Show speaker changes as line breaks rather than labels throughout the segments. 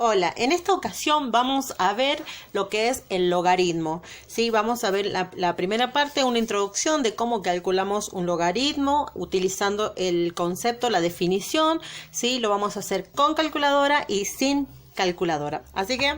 Hola, en esta ocasión vamos a ver lo que es el logaritmo. Sí, vamos a ver la primera parte, una introducción de cómo calculamos un logaritmo utilizando el concepto, la definición. Sí, lo vamos a hacer con calculadora y sin calculadora. Así que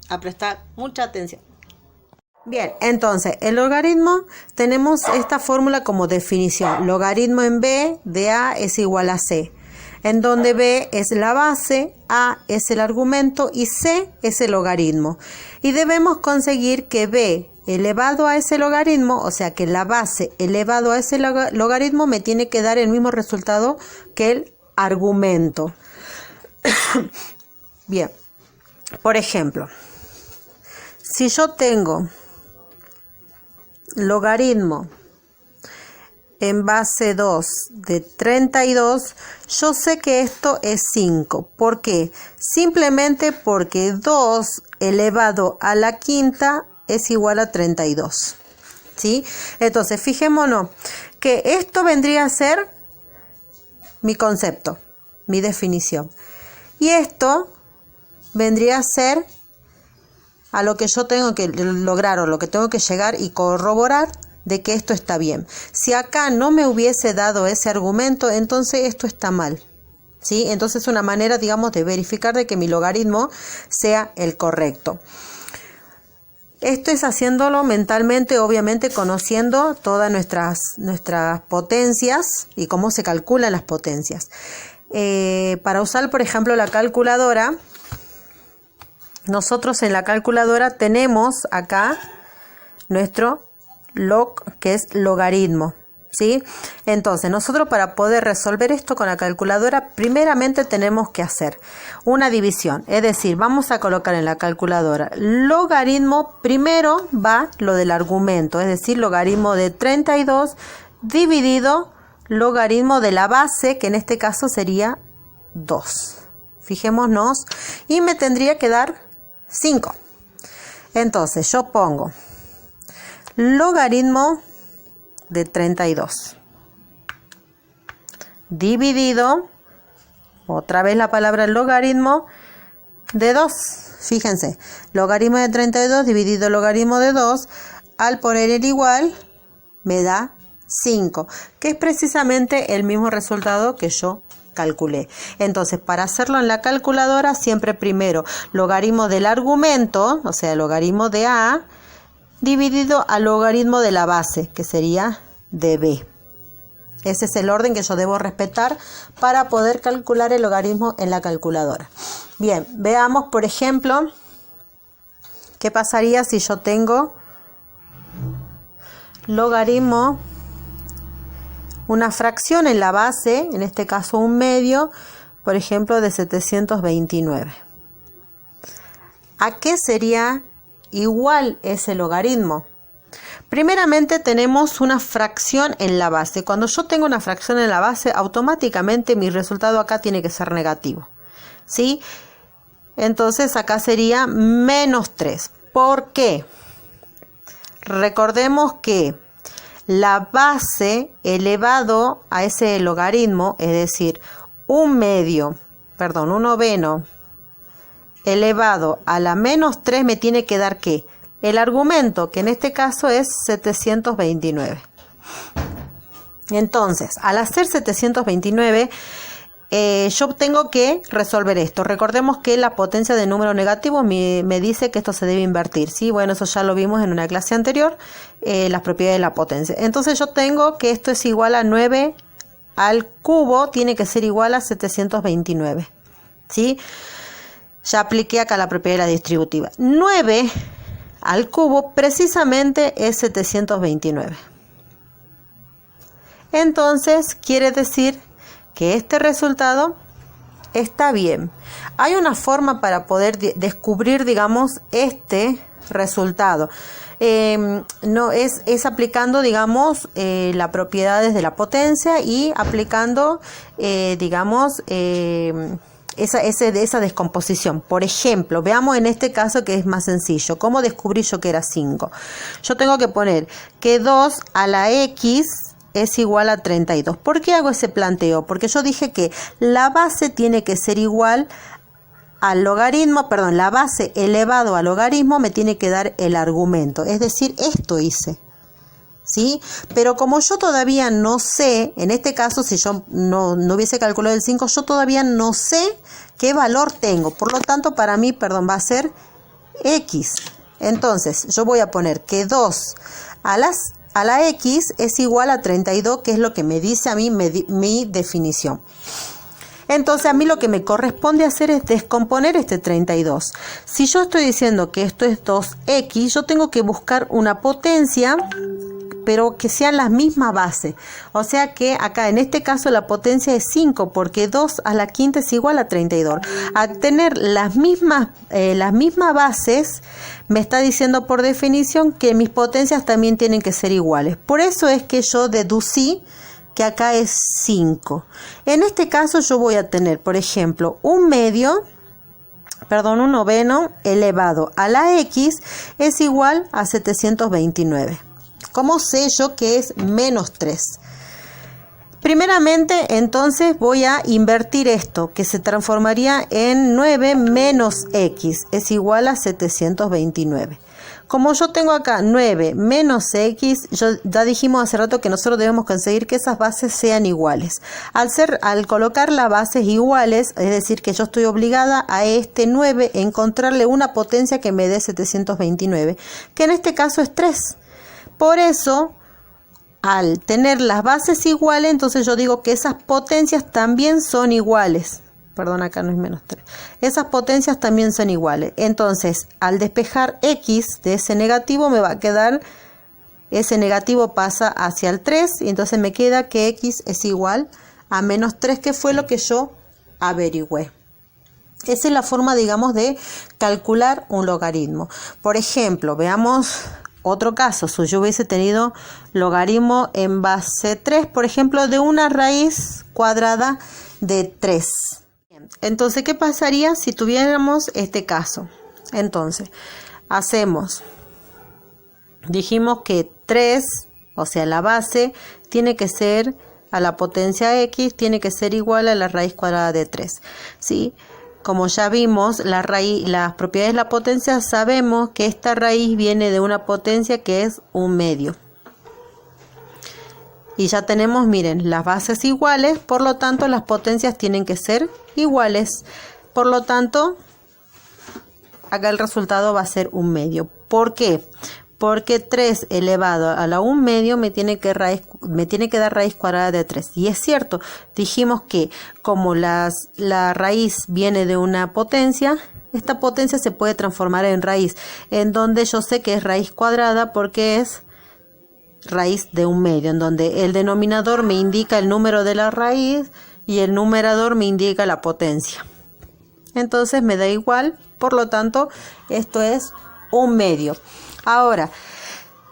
a prestar mucha atención. Bien, entonces, el logaritmo tenemos esta fórmula como definición. Logaritmo en B de A es igual a C, en donde B es la base, A es el argumento y C es el logaritmo. Y debemos conseguir que B elevado a ese logaritmo, o sea que la base elevado a ese logaritmo me tiene que dar el mismo resultado que el argumento. Bien, por ejemplo, si yo tengo logaritmo en base 2 de 32, yo sé que esto es 5. ¿Por qué? Simplemente porque 2 elevado a la quinta es igual a 32. ¿Sí? Entonces, fijémonos que esto vendría a ser mi concepto, mi definición. Y esto vendría a ser a lo que yo tengo que lograr o lo que tengo que llegar y corroborar de que esto está bien. Si acá no me hubiese dado ese argumento, entonces esto está mal. ¿Sí? Entonces es una manera, digamos, de verificar de que mi logaritmo sea el correcto. Esto es haciéndolo mentalmente, obviamente conociendo todas nuestras potencias y cómo se calculan las potencias. Para usar, por ejemplo, la calculadora, nosotros en la calculadora tenemos acá nuestro log, que es logaritmo, ¿sí? Entonces, nosotros para poder resolver esto con la calculadora, primeramente tenemos que hacer una división. Es decir, vamos a colocar en la calculadora logaritmo, primero va lo del argumento, es decir, logaritmo de 32 dividido logaritmo de la base, que en este caso sería 2. Fijémonos, y me tendría que dar 5. Entonces yo pongo logaritmo de 32 dividido, otra vez la palabra logaritmo de 2. Fíjense, logaritmo de 32 dividido logaritmo de 2, al poner el igual me da 5, que es precisamente el mismo resultado que yo calculé. Entonces, para hacerlo en la calculadora, siempre primero logaritmo del argumento, o sea, logaritmo de A, dividido al logaritmo de la base, que sería de B. Ese es el orden que yo debo respetar para poder calcular el logaritmo en la calculadora. Bien, veamos, por ejemplo, qué pasaría si yo tengo logaritmo, una fracción en la base, en este caso un medio, por ejemplo, de 729. ¿A qué sería igual ese logaritmo? Primeramente tenemos una fracción en la base. Cuando yo tengo una fracción en la base, automáticamente mi resultado acá tiene que ser negativo, ¿sí? Entonces acá sería menos 3. ¿Por qué? Recordemos que la base elevado a ese logaritmo, es decir, un noveno elevado a la menos 3 me tiene que dar ¿qué? El argumento, que en este caso es 729. Entonces, al hacer 729, yo tengo que resolver esto. Recordemos que la potencia de número negativo me dice que esto se debe invertir, ¿sí? Bueno, eso ya lo vimos en una clase anterior, las propiedades de la potencia. Entonces yo tengo que esto es igual a 9 al cubo, tiene que ser igual a 729, ¿sí? Ya apliqué acá la propiedad de la distributiva. 9 al cubo precisamente es 729. Entonces quiere decir que este resultado está bien. Hay una forma para poder descubrir, digamos, este resultado. No es aplicando, digamos, las propiedades de la potencia y aplicando, digamos, esa descomposición. Por ejemplo, veamos en este caso que es más sencillo. ¿Cómo descubrí yo que era 5? Yo tengo que poner que 2 a la X es igual a 32. ¿Por qué hago ese planteo? Porque yo dije que la base tiene que ser igual al logaritmo, perdón, la base elevado al logaritmo me tiene que dar el argumento. Es decir, esto hice. ¿Sí? Pero como yo todavía no sé, en este caso si yo no hubiese calculado el 5, yo todavía no sé qué valor tengo. Por lo tanto, para mí, perdón, va a ser X. Entonces, yo voy a poner que 2 a la X es igual a 32, que es lo que me dice a mí mi definición. Entonces, a mí lo que me corresponde hacer es descomponer este 32. Si yo estoy diciendo que esto es 2X, yo tengo que buscar una potencia, pero que sean las mismas bases. O sea que acá en este caso la potencia es 5, porque 2 a la quinta es igual a 32. Al tener las mismas bases, me está diciendo por definición que mis potencias también tienen que ser iguales. Por eso es que yo deducí que acá es 5. En este caso yo voy a tener, por ejemplo, un noveno elevado a la X es igual a 729. ¿Cómo sé yo que es menos 3? Primeramente, entonces voy a invertir esto, que se transformaría en 9 menos X, es igual a 729. Como yo tengo acá 9 menos X, ya dijimos hace rato que nosotros debemos conseguir que esas bases sean iguales. Al colocar las bases iguales, es decir, que yo estoy obligada a este 9 a encontrarle una potencia que me dé 729, que en este caso es 3. Por eso, al tener las bases iguales, entonces yo digo que esas potencias también son iguales. Perdón, acá no es menos 3. Esas potencias también son iguales. Entonces, al despejar X de ese negativo, me va a quedar, ese negativo pasa hacia el 3, y entonces me queda que X es igual a menos 3, que fue lo que yo averigüé. Esa es la forma, digamos, de calcular un logaritmo. Por ejemplo, veamos otro caso. Si yo hubiese tenido logaritmo en base 3, por ejemplo, de una raíz cuadrada de 3. Entonces, ¿qué pasaría si tuviéramos este caso? Entonces, dijimos que 3, o sea, la base, tiene que ser a la potencia X, tiene que ser igual a la raíz cuadrada de 3, ¿sí? Como ya vimos, las propiedades de la potencia, sabemos que esta raíz viene de una potencia que es 1/2. Y ya tenemos, miren, las bases iguales, por lo tanto las potencias tienen que ser iguales. Por lo tanto, acá el resultado va a ser 1/2. ¿Por qué? Porque 3 elevado a la 1/2 me tiene que dar raíz cuadrada de 3. Y es cierto, dijimos que como la raíz viene de una potencia, esta potencia se puede transformar en raíz, en donde yo sé que es raíz cuadrada porque es raíz de 1/2, en donde el denominador me indica el número de la raíz y el numerador me indica la potencia. Entonces me da igual, por lo tanto, esto es 1/2. Ahora,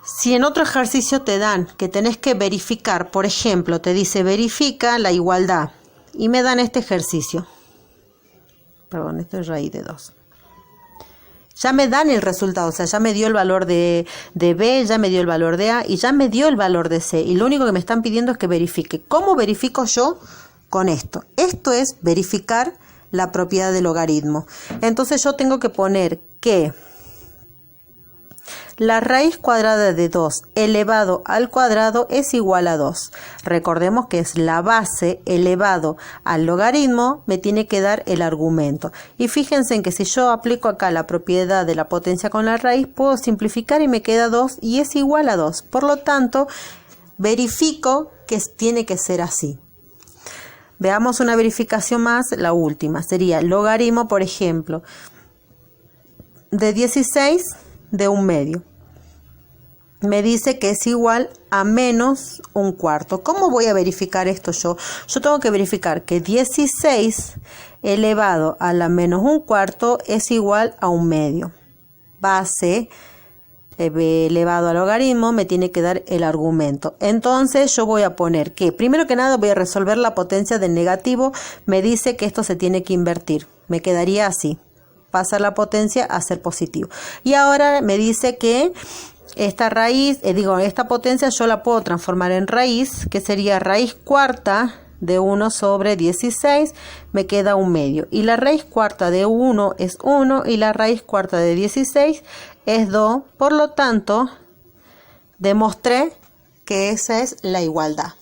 si en otro ejercicio te dan que tenés que verificar, por ejemplo, te dice verifica la igualdad y me dan este ejercicio. Perdón, esto es raíz de 2. Ya me dan el resultado, o sea, ya me dio el valor de B, ya me dio el valor de A y ya me dio el valor de C. Y lo único que me están pidiendo es que verifique. ¿Cómo verifico yo con esto? Esto es verificar la propiedad del logaritmo. Entonces yo tengo que poner que la raíz cuadrada de 2 elevado al cuadrado es igual a 2. Recordemos que es la base elevado al logaritmo, me tiene que dar el argumento. Y fíjense en que si yo aplico acá la propiedad de la potencia con la raíz, puedo simplificar y me queda 2 y es igual a 2. Por lo tanto, verifico que tiene que ser así. Veamos una verificación más, la última. Sería logaritmo, por ejemplo, de 16 de 1/2. Me dice que es igual a menos 1/4. ¿Cómo voy a verificar esto yo? Yo tengo que verificar que 16 elevado a la menos 1/4 es igual a 1/2. Base elevado al logaritmo me tiene que dar el argumento. Entonces yo voy a poner que, primero que nada, voy a resolver la potencia del negativo. Me dice que esto se tiene que invertir. Me quedaría así. Pasar la potencia a ser positivo. Y ahora me dice que esta raíz, esta potencia yo la puedo transformar en raíz, que sería raíz cuarta de 1 sobre 16, me queda 1/2. Y la raíz cuarta de 1 es 1 y la raíz cuarta de 16 es 2. Por lo tanto, demostré que esa es la igualdad.